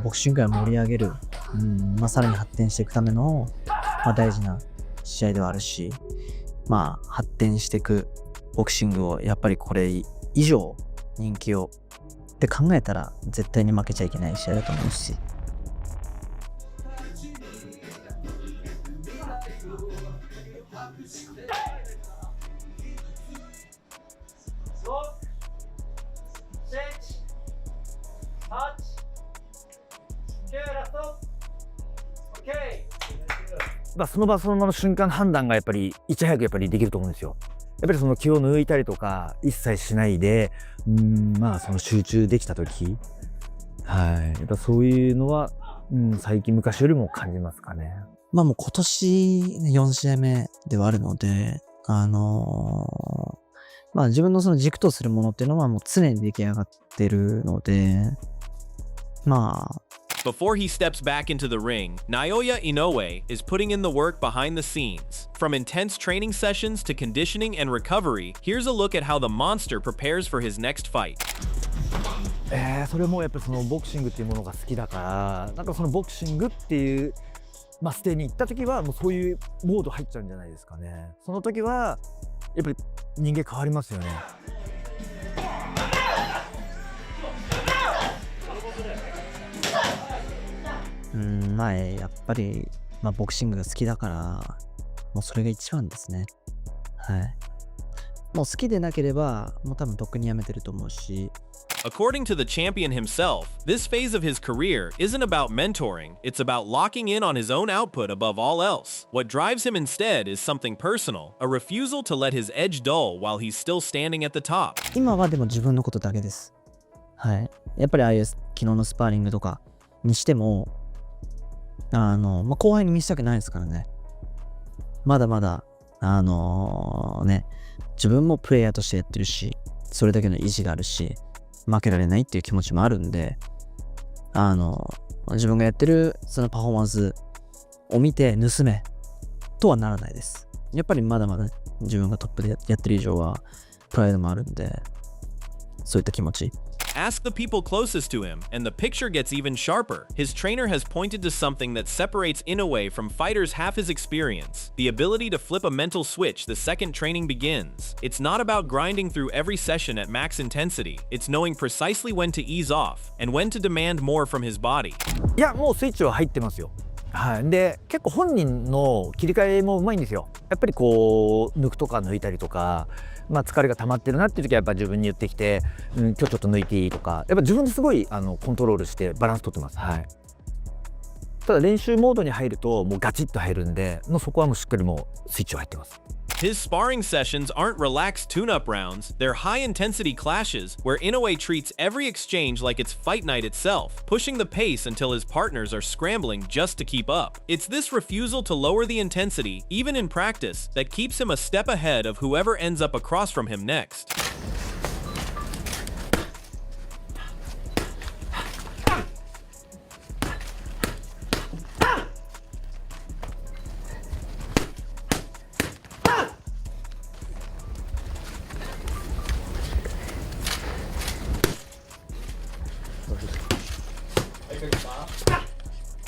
ボクシングが盛り上げる、さらに発展していくための、大事な試合ではあるし、発展していくボクシングをやっぱりこれ以上人気をって考えたら絶対に負けちゃいけない試合だと思うし。その場その場の瞬間判断がやっぱりいち早くやっぱりできると思うんですよ。やっぱりその気を抜いたりとか一切しないで、その集中できた時、やっぱそういうのは、最近昔よりも感じますかね。もう今年4試合目ではあるので、自分のその軸とするものっていうのはもう常に出来上がってるので、Before he steps back into the ring, Naoya Inoue is putting in the work behind the scenes. From intense training sessions to conditioning and recovery, here's a look at how the monster prepares for his next fight. それもやっぱりそのボクシングっていうものが好きだから、そのボクシングっていうステージに行った時はもうそういうモード入っちゃうんじゃないですかね。その時はやっぱり人間変わりますよね。やっぱり、ボクシングが好きだから、もうそれが一番ですね。もう好きでなければ、もう多分とっくにやめてると思うし。According to the champion himself, this phase of his career isn't about mentoring, it's about locking in on his own output above all else. What drives him instead is something personal, a refusal to let his edge dull while he's still standing at the top. 今はでも自分のことだけです。やっぱりああいう昨日のスパーリングとかにしても、後輩に見せたくないですからね。まだまだ、自分もプレイヤーとしてやってるし、それだけの意地があるし、負けられないっていう気持ちもあるんで、自分がやってるそのパフォーマンスを見て盗めとはならないです。やっぱりまだまだ自分がトップでやってる以上はプライドもあるんで、そういった気持ち。Ask the people closest to him, and the picture gets even sharper. His trainer has pointed to something that separates Inoue from fighters half his experience, the ability to flip a mental switch the second training begins. It's not about grinding through every session at max intensity, it's knowing precisely when to ease off, and when to demand more from his body. いや、もうスイッチは入ってますよ。で、結構本人の切り替えもうまいんですよ。やっぱりこう抜くとか抜いたりとか、疲れが溜まってるなっていう時はやっぱ自分に言ってきて、今日ちょっと抜いていいとか、やっぱ自分ですごいコントロールしてバランス取ってます。ただ練習モードに入るともうガチッと入るんで、そこはもうしっかりもうスイッチは入ってます。His sparring sessions aren't relaxed tune-up rounds, they're high-intensity clashes where Inoue treats every exchange like it's fight night itself, pushing the pace until his partners are scrambling just to keep up. It's this refusal to lower the intensity, even in practice, that keeps him a step ahead of whoever ends up across from him next.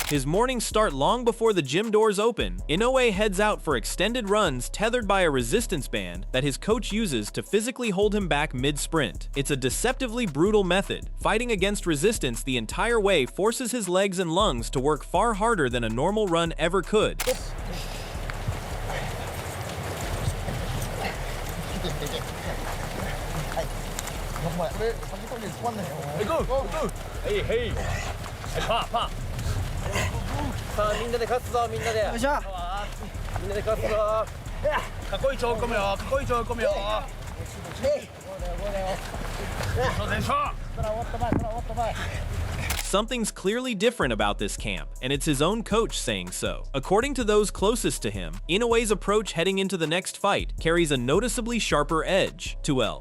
His mornings start long before the gym doors open. Inoue heads out for extended runs tethered by a resistance band that his coach uses to physically hold him back mid-sprint. It's a deceptively brutal method. Fighting against resistance the entire way forces his legs and lungs to work far harder than a normal run ever could. Hey. さあみんなで勝つぞみんなで。よいしょ。みんなで勝つぞ。かっこいい超込むよ。かっこいい超込むよ。そうでしょ。Something's clearly different about this camp, and it's his own coach saying so. According to those closest to him, Inoue's approach heading into the next fight carries a noticeably sharper edge,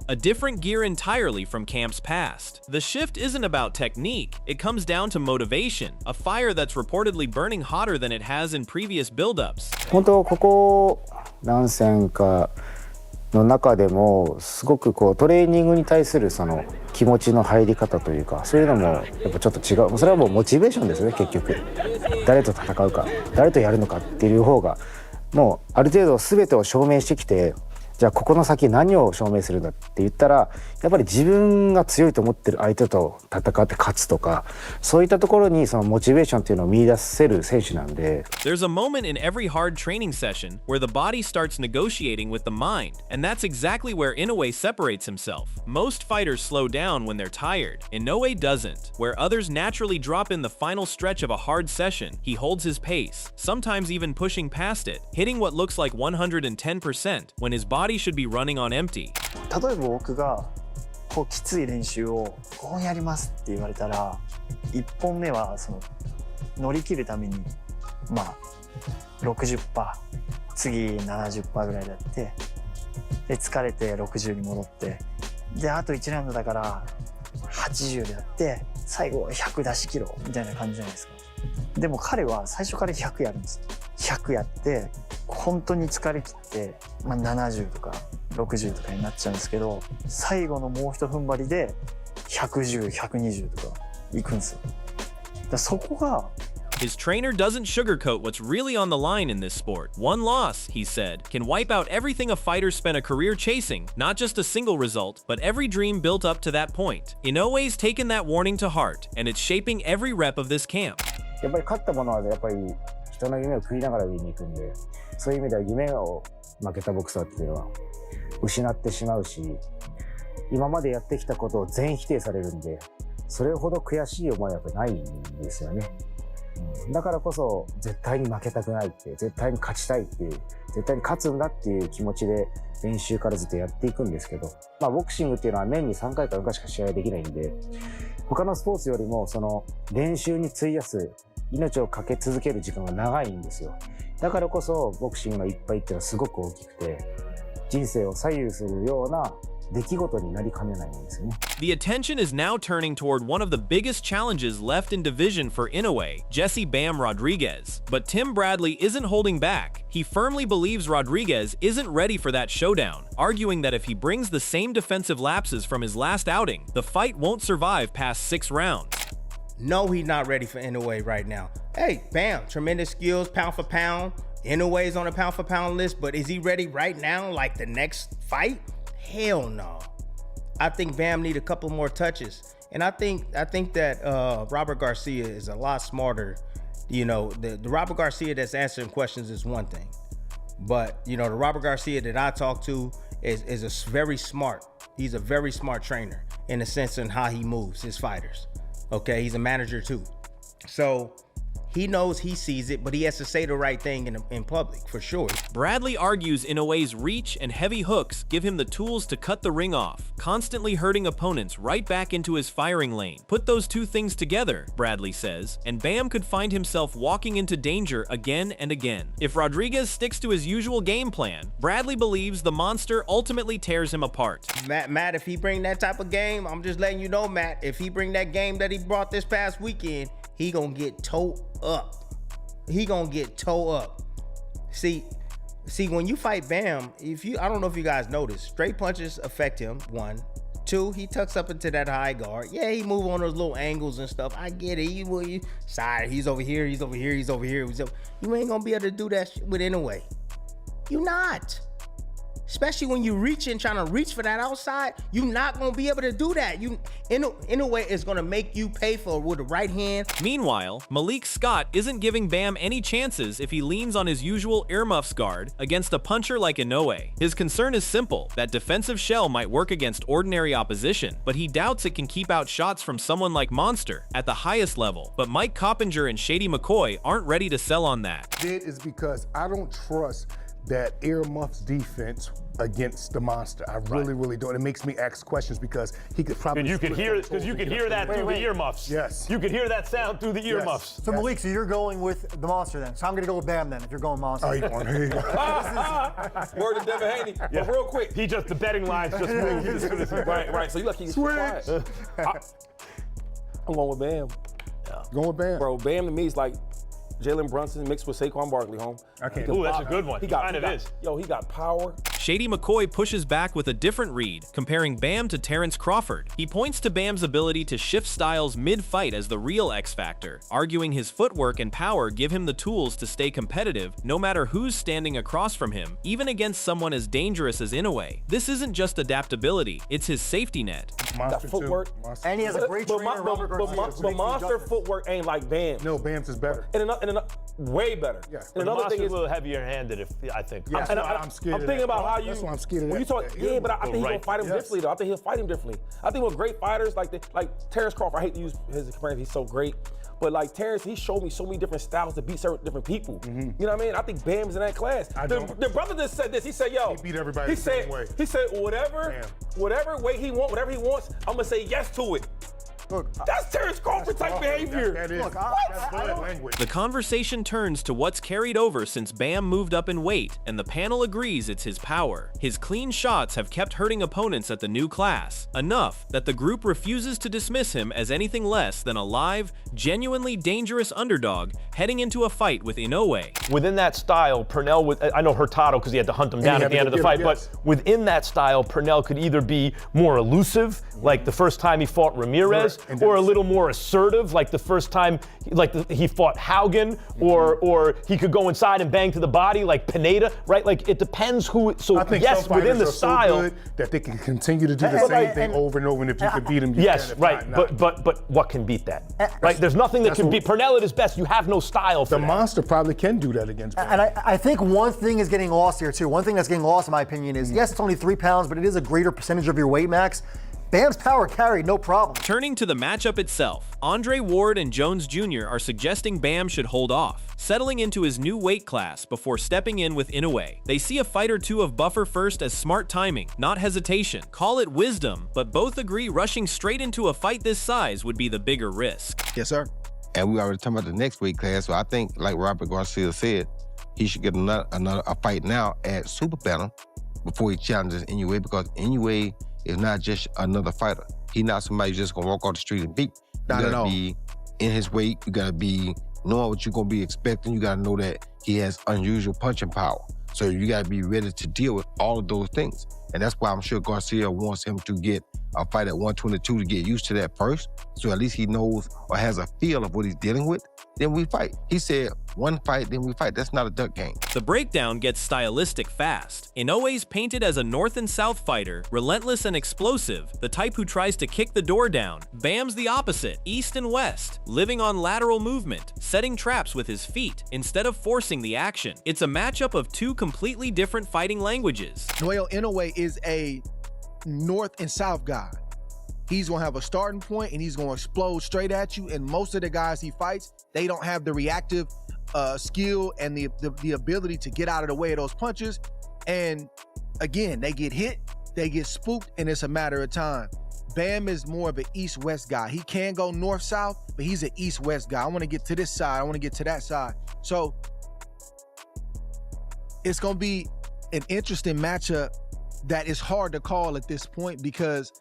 a different gear entirely from camp's past. The shift isn't about technique, it comes down to motivation, a fire that's reportedly burning hotter than it has in previous build-ups. 本当ここ何戦かの中でもすごくこうトレーニングに対するその気持ちの入り方というか、そういうのもやっぱちょっと違う。それはもうモチベーションですね。結局誰と戦うか、誰とやるのかっていう方がもうある程度全てを証明してきて、じゃあここの先何を証明するんだって言ったら、やっぱり自分が強いと思ってる相手と戦って勝つとか、そういったところにそのモチベーションっていうのを見出せる選手なんで。 There's a moment in every hard training session where the body starts negotiating with the mind, and that's exactly where Inoue separates himself. Most fighters slow down when they're tired. Inoue doesn't. Where others naturally drop in the final stretch of a hard session, he holds his pace, sometimes even pushing past it, hitting what looks like 110% when his body should be running on empty. 例えば僕がこうきつい練習をこうやりますって言われたら、1本目はその乗り切るためにまあ 60%、 次 70% ぐらいでやって、で疲れて60に戻って、であと1ラウンドだから80でやって最後100出し切ろうみたいな感じじゃないですか。でも彼は最初から100やるんです。100やって本当に疲れ切って、まあ、70とか60とかになっちゃうんですけど、最後のもう一踏ん張りで110、120とかいくんですよ。だからそこが His trainer doesn't sugarcoat what's really on the line in this sport. One loss, he said, can wipe out everything a fighter spent a career chasing, not just a single result, but every dream built up to that point. Inoue's taken that warning to heart, and it's shaping every rep of this camp. やっぱり勝ったものはやっぱり人の夢を食いながら上に行くんで、そういう意味では夢を負けたボクサーっていうのは失ってしまうし、今までやってきたことを全否定されるんで、それほど悔しい思いはやっぱりないんですよね。だからこそ絶対に負けたくないって、絶対に勝ちたいっていう、絶対に勝つんだっていう気持ちで練習からずっとやっていくんですけど、まあボクシングっていうのは年に3回か4回しか試合できないんで、他のスポーツよりもその練習に費やす命をかけ続ける時間が長いんですよ。だからこそボクシングのいっぱいっていうのはすごく大きくて、人生を左右するような出来事になりかねないんですよね。The attention is now turning toward one of the biggest challenges left in division for Inoue, Jesse Bam Rodriguez. But Tim Bradley isn't holding back. He firmly believes Rodriguez isn't ready for that showdown, arguing that if he brings the same defensive lapses from his last outing, the fight won't survive past 6 rounds. No, he's not ready for Inoue right now. Hey, Bam, tremendous skills, pound for pound. Inoue's on the pound for pound list, but is he ready right now, like the next fight? Hell no. I think Bam need a couple more touches. And I think that Robert Garcia is a lot smarter. You know, the Robert Garcia that's answering questions is one thing. But, you know, the Robert Garcia that I talk to is a very smart. He's a very smart trainer in the sense in how he moves his fighters. Okay, he's a manager too. So he knows he sees it, but he has to say the right thing in public, for sure. Bradley argues Inoue's reach and heavy hooks give him the tools to cut the ring off, constantly hurting opponents right back into his firing lane. Put those two things together, Bradley says, and Bam could find himself walking into danger again and again. If Rodriguez sticks to his usual game plan, Bradley believes the monster ultimately tears him apart. Matt, if he bring that type of game, I'm just letting you know, Matt, if he bring that game that he brought this past weekend, he gonna get towed up. He gonna get towed up. See, when you fight Bam, I don't know if you guys noticed, straight punches affect him, 1. 2, he tucks up into that high guard. Yeah, he move on those little angles and stuff. I get it. He's over here, he's over here, he's over here. You ain't gonna be able to do that shit with Inoue. You not. Especially when you trying to reach for that outside, you're not gonna be able to do that. Inoue is gonna make you pay for it with the right hand. Meanwhile, Malik Scott isn't giving Bam any chances if he leans on his usual earmuffs guard against a puncher like Inoue. His concern is simple, that defensive shell might work against ordinary opposition, but he doubts it can keep out shots from someone like Monster at the highest level. But Mike Coppinger and Shady McCoy aren't ready to sell on that. It is because I don't trust that earmuffs defense against the monster. I really don't. It makes me ask questions because he could probably. And you could hear it because you could hear that through the earmuffs. Yes. You could hear that sound through the earmuffs. Yes. So Malik, so you're going with the monster then. So I'm gonna go with Bam then if you're going monster. Oh, you going here? Word to Devin Haney. Yeah. But real quick. The betting lines just moved. Right. So you lucky he's quiet. I'm going with Bam. Yeah. Going with Bam. Bro, Bam to me is like Jalen Brunson mixed with Saquon Barkley, home. Ooh, that's a good one. He got power. Shady McCoy pushes back with a different read, comparing Bam to Terrence Crawford. He points to Bam's ability to shift styles mid-fight as the real X factor, arguing his footwork and power give him the tools to stay competitive no matter who's standing across from him, even against someone as dangerous as Inoue. This isn't just adaptability, it's his safety net. That footwork. And he has a great trainer, Robert Garcia. But Monster footwork ain't like Bam's. No, Bam's is better. Way better. Yeah. And another thing is a little heavier handed, I think. Yeah, I'm scared. I'm thinking about how you. That's why I'm scared of when that. you talk, yeah, but I think he's gonna fight him differently though. I think he'll fight him differently. I think with great fighters like Terrence Crawford, I hate to use his comparison, he's so great. But like Terrence, he showed me so many different styles to beat certain different people. You know what I mean? I think Bam's in that class. The brother just said this. He said, "Yo, he beat everybody the same way." He said, whatever way he wants, whatever he wants, I'm gonna say yes to it." Look, that's Terrence Crawford type behavior. That is. Look, That's bad language. The conversation turns to what's carried over since Bam moved up in weight, and the panel agrees it's his power. His clean shots have kept hurting opponents at the new class, enough that the group refuses to dismiss him as anything less than a live, genuinely dangerous underdog heading into a fight with Inoue. Within that style, Pernell would, I know Hurtado because he had to hunt him down at the end of the fight, but within that style, Pernell could either be more elusive, like the first time he fought Ramirez, or a little more assertive, like the first time he fought Haugen, or he could go inside and bang to the body like Pineda, right? Like it depends who. So I think yes, some within the fighters are style, so good that they can continue to do the same thing over and over, and if you can beat them, you yes, can. right. But what can beat that? Right? There's nothing that can beat Pernell at his best. You have no style for the Monster probably can do that against Bam. And I think one thing is getting lost here too. One thing that's getting lost in my opinion is, yes, it's only 3 pounds, but it is a greater percentage of your weight max. Bam's power carried, no problem. Turning to the matchup itself, Andre Ward and Jones Jr. are suggesting Bam should hold off, settling into his new weight class before stepping in with Inoue. They see a fight or two of buffer first as smart timing, not hesitation. Call it wisdom, but both agree rushing straight into a fight this size would be the bigger risk. Yes, sir. And we already talking about the next weight class, so I think, like Robert Garcia said, he should get another fight now at super bantam before he challenges Inoue, because Inoue is not just another fighter. He's not somebody just gonna walk off the street and beat. You gotta be in his weight. You gotta be knowing what you're gonna be expecting. You gotta know that he has unusual punching power. So you gotta be ready to deal with all of those things. And that's why I'm sure Garcia wants him to get a fight at 122 to get used to that first. So at least he knows or has a feel of what he's dealing with. Then we fight. He said, one fight, then we fight. That's not a duck game. The breakdown gets stylistic fast. Inoue's painted as a north and south fighter, relentless and explosive, the type who tries to kick the door down. Bam's the opposite, east and west, living on lateral movement, setting traps with his feet instead of forcing the action. It's a matchup of two completely different fighting languages. Naoya Inoue is a north and south guy. He's gonna have a starting point and he's gonna explode straight at you. And most of the guys he fights, they don't have the reactive skill and the ability to get out of the way of those punches. And again, they get hit, they get spooked, and it's a matter of time. Bam is more of an east-west guy. He can go north-south, but he's an east-west guy. I wanna get to this side, I wanna get to that side. So it's gonna be an interesting matchup that is hard to call at this point because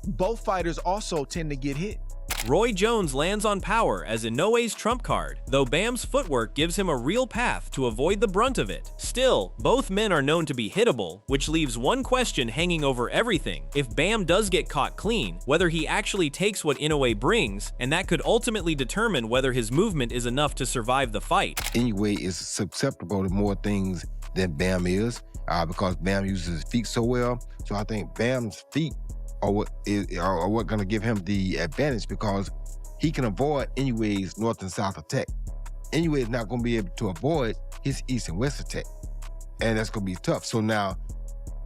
both fighters also tend to get hit. Roy Jones lands on power as Inoue's trump card, though Bam's footwork gives him a real path to avoid the brunt of it. Still, both men are known to be hittable, which leaves one question hanging over everything. If Bam does get caught clean, whether he actually takes what Inoue brings, and that could ultimately determine whether his movement is enough to survive the fight. Inoue is susceptible to more things than Bam is, because Bam uses his feet so well. So I think Bam's feet are what gonna give him the advantage, because he can avoid Inoue's north and south attack. Inoue is not gonna be able to avoid his east and west attack, and that's gonna be tough. So now,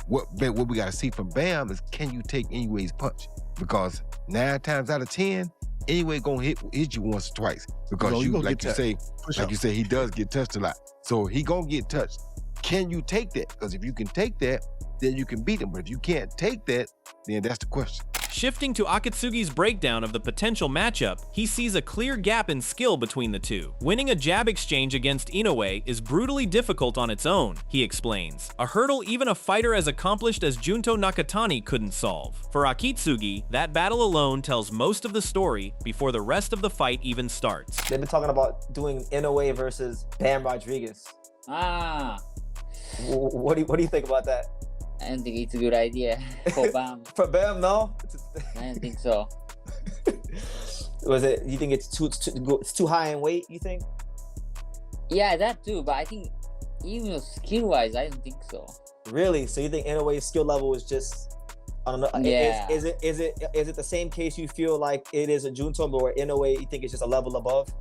what we gotta see from Bam is, can you take Inoue's punch? Because 9 times out of 10, Inoue gonna hit you once or twice, because like you say, he does get touched a lot. So he gonna get touched. Can you take that? Because if you can take that, then you can beat him. But if you can't take that, then that's the question. Shifting to Akatsugi's breakdown of the potential matchup, he sees a clear gap in skill between the two. Winning a jab exchange against Inoue is brutally difficult on its own, he explains. A hurdle even a fighter as accomplished as Junto Nakatani couldn't solve. For Akatsugi, that battle alone tells most of the story before the rest of the fight even starts. They've been talking about doing Inoue versus Bam Rodriguez. What do you think about that? I don't think it's a good idea for Bam. For Bam, no. I don't think so. Was it? You think it's too high in weight? You think? Yeah, that too. But I think even skill-wise, I don't think so. Really? So you think Inoue's skill level is just? I don't know. Yeah. Is it the same case you feel like it is a Junto, but where Inoue you think it's just a level above?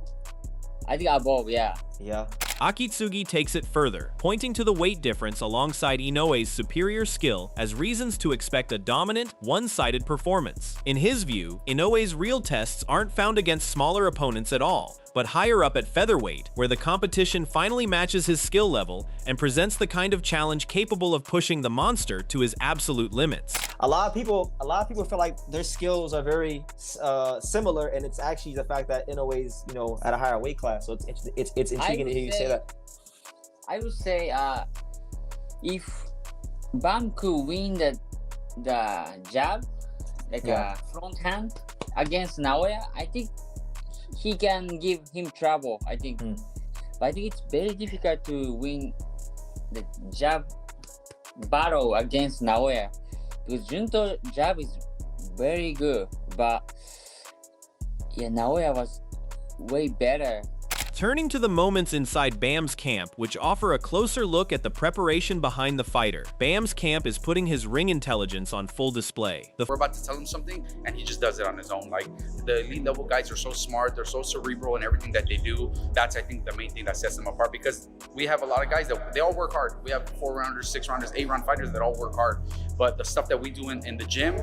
I think above, yeah. Yeah. Akitsugi takes it further, pointing to the weight difference alongside Inoue's superior skill as reasons to expect a dominant, one-sided performance. In his view, Inoue's real tests aren't found against smaller opponents at all, but higher up at featherweight, where the competition finally matches his skill level and presents the kind of challenge capable of pushing the monster to his absolute limits. A lot of people feel like their skills are very similar, and it's actually the fact that Inoue's at a higher weight class. So it's intriguing to hear you say that. I would say if Bam could win the jab, like a front hand against Naoya, I think he can give him trouble. I think, but I think it's very difficult to win the jab battle against Naoya. Because Junto jab is very good, but yeah, Naoya was way better. Turning to the moments inside Bam's camp, which offer a closer look at the preparation behind the fighter. Bam's camp is putting his ring intelligence on full display. We're about to tell him something, and he just does it on his own. Like, the elite level guys are so smart, they're so cerebral in everything that they do. That's, I think, the main thing that sets them apart, because we have a lot of guys that they all work hard. We have 4-rounders, 6-rounders, 8-round fighters that all work hard. But the stuff that we do in the gym,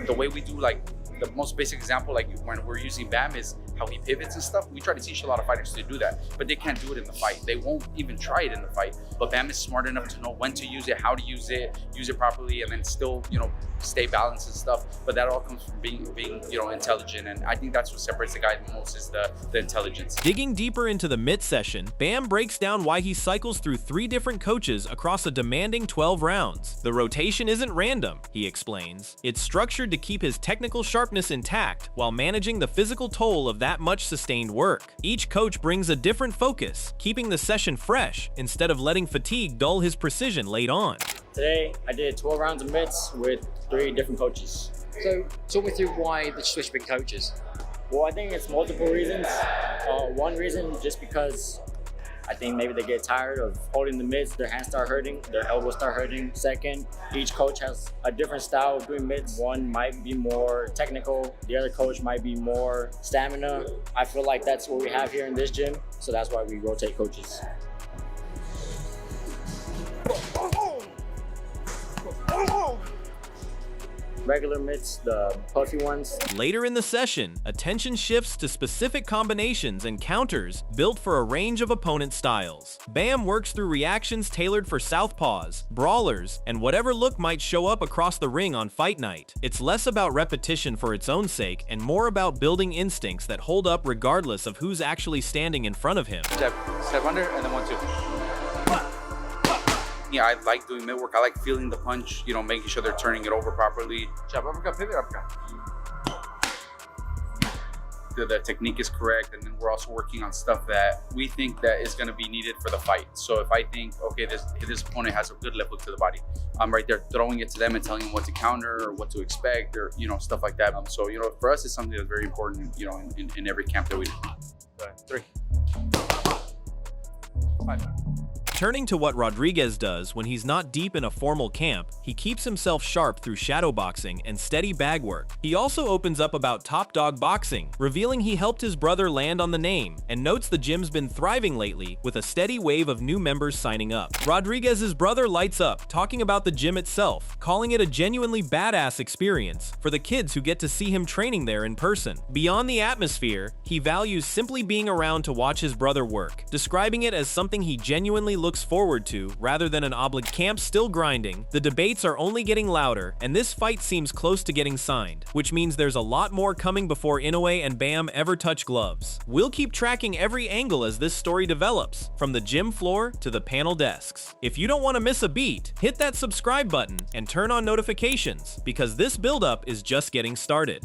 the way we do, like, the most basic example, like when we're using Bam, is how he pivots and stuff. We try to teach a lot of fighters to do that, but they can't do it in the fight. They won't even try it in the fight. But Bam is smart enough to know when to use it, how to use it properly, and then still, stay balanced and stuff. But that all comes from being intelligent. And I think that's what separates the guy the most, is the intelligence. Digging deeper into the MIT session, Bam breaks down why he cycles through 3 different coaches across a demanding 12 rounds. The rotation isn't random, he explains. It's structured to keep his technical sharpness intact while managing the physical toll of that much sustained work. Each coach brings a different focus, keeping the session fresh instead of letting fatigue dull his precision late on. Today, I did 12 rounds of mitts with 3 different coaches. So, talk me through why the switch between coaches. Well, I think it's multiple reasons. One reason, just because I think maybe they get tired of holding the mitts, their hands start hurting, their elbows start hurting. Second, each coach has a different style of doing mitts. One might be more technical, the other coach might be more stamina. I feel like that's what we have here in this gym, so that's why we rotate coaches. Regular mitts, the puffy ones. Later in the session, attention shifts to specific combinations and counters built for a range of opponent styles. Bam works through reactions tailored for southpaws, brawlers, and whatever look might show up across the ring on fight night. It's less about repetition for its own sake and more about building instincts that hold up regardless of who's actually standing in front of him. Step under, and then 1-2. Yeah, I like doing mid work. I like feeling the punch, making sure they're turning it over properly. Jab, uppercut, pivot, uppercut. The technique is correct, and then we're also working on stuff that we think that is going to be needed for the fight. So if I think, okay, this opponent has a good left hook to the body, I'm right there throwing it to them and telling them what to counter or what to expect, or stuff like that. So for us, it's something that's very important, in every camp that we do. 3, 5. Turning to what Rodriguez does when he's not deep in a formal camp, he keeps himself sharp through shadowboxing and steady bag work. He also opens up about Top Dog Boxing, revealing he helped his brother land on the name, and notes the gym's been thriving lately with a steady wave of new members signing up. Rodriguez's brother lights up, talking about the gym itself, calling it a genuinely badass experience for the kids who get to see him training there in person. Beyond the atmosphere, he values simply being around to watch his brother work, describing it as something he genuinely looks forward to rather than an obligation. Camp still grinding, the debates are only getting louder, and this fight seems close to getting signed, which means there's a lot more coming before Inoue and Bam ever touch gloves. We'll keep tracking every angle as this story develops, from the gym floor to the panel desks. If you don't want to miss a beat, hit that subscribe button and turn on notifications, because this build-up is just getting started.